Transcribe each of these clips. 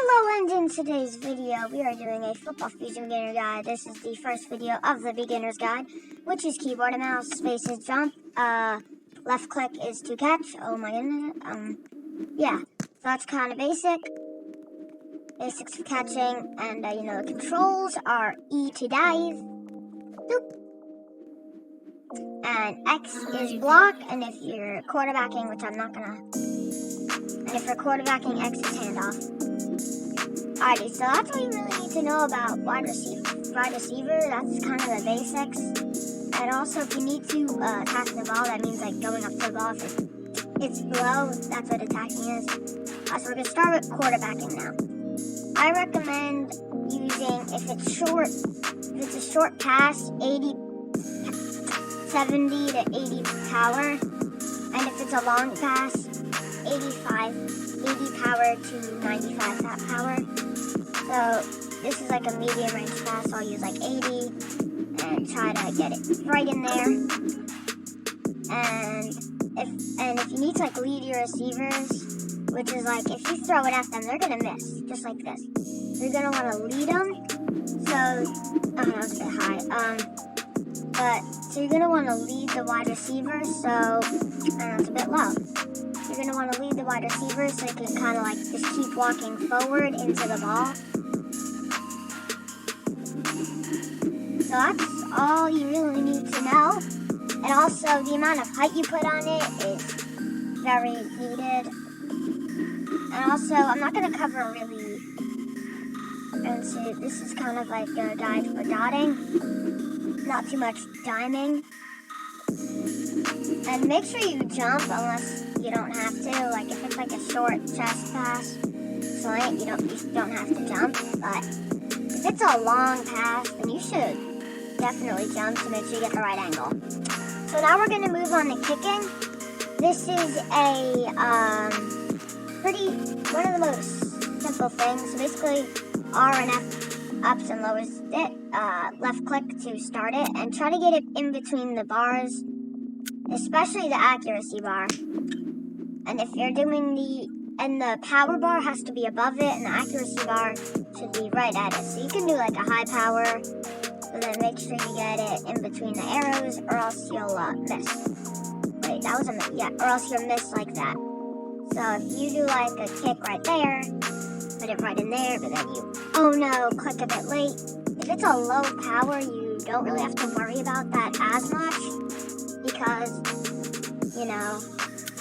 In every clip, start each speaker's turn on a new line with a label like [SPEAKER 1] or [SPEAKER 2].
[SPEAKER 1] Hello, and in today's video, we are doing a Football Fusion beginner guide. This is the first video of the beginner's guide, which is keyboard and mouse, space is jump, left click is to catch. Oh my goodness. Yeah, so that's kind of basics of catching, and controls are E to dive, boop, and X is block, and if you're quarterbacking, which I'm not gonna, and if you're quarterbacking, X is handoff. Alrighty, so that's all you really need to know about wide receiver. That's kind of the basics. And also, if you need to attack the ball, that means like going up to the ball. If it's below, that's what attacking is. So we're gonna start with quarterbacking now. I recommend using, if it's a short pass, 70 to 80 power, and if it's a long pass, 80 power to 95 power. So this is like a medium range pass, so I'll use like 80 and try to get it right in there. And if you need to like lead your receivers, which is like if you throw it at them, they're gonna miss, just like this. You're gonna want to lead them. So that's a bit high. So you're gonna want to lead the wide receiver. So it's a bit low. You're going to want to lead the wide receiver so you can kind of like just keep walking forward into the ball. So that's all you really need to know. And also the amount of height you put on it is very needed. And also I'm not going to cover really, and so this is kind of like a guide for dotting, not too much diming. And make sure you jump unless you don't have to. Like if it's like a short chest pass, slant, you don't have to jump. But if it's a long pass, then you should definitely jump to make sure you get the right angle. So now we're gonna move on to kicking. This is a one of the most simple things. So basically, R and F ups and lowers it. Left click to start it, and try to get it in between the bars, especially the accuracy bar. And if you're doing the power bar has to be above it, and the accuracy bar should be right at it. So you can do like a high power, so then make sure you get it in between the arrows, or else you'll miss. Wait, that was a miss. Yeah, or else you'll miss like that. So if you do like a kick right there, put it right in there, but then click a bit late. If it's a low power, you don't really have to worry about that as much, because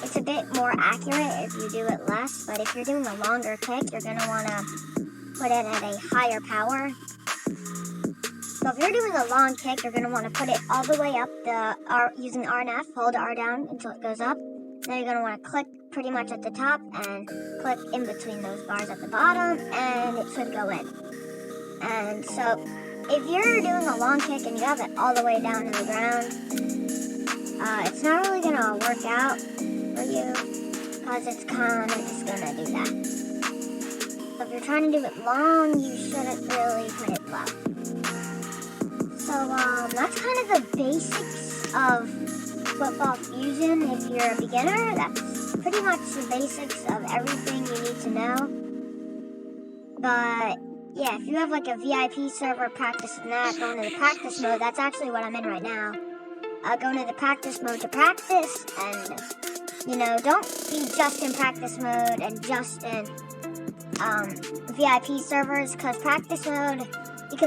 [SPEAKER 1] it's a bit more accurate if you do it less. But if you're doing a longer kick, you're going to want to put it at a higher power. So if you're doing a long kick, you're going to want to put it all the way up using R and F. Hold R down until it goes up. Then you're going to want to click pretty much at the top and click in between those bars at the bottom, and it should go in. And so if you're doing a long kick and you have it all the way down to the ground, it's not really going to work out for you, because it's kind of just going to do that. So if you're trying to do it long, you shouldn't really put it low. So that's kind of the basics of Football Fusion. If you're a beginner, that's pretty much the basics of everything you need to know. But yeah, if you have like a VIP server practicing that, going to the practice mode, that's actually what I'm in right now. Going to the practice mode to practice, and don't be just in practice mode and just in VIP servers, because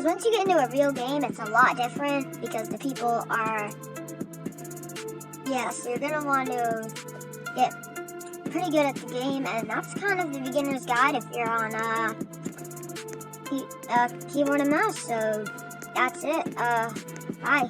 [SPEAKER 1] once you get into a real game, it's a lot different, because the people are, so you're gonna want to get pretty good at the game. And that's kind of the beginner's guide if you're on keyboard and mouse. So that's it. Bye.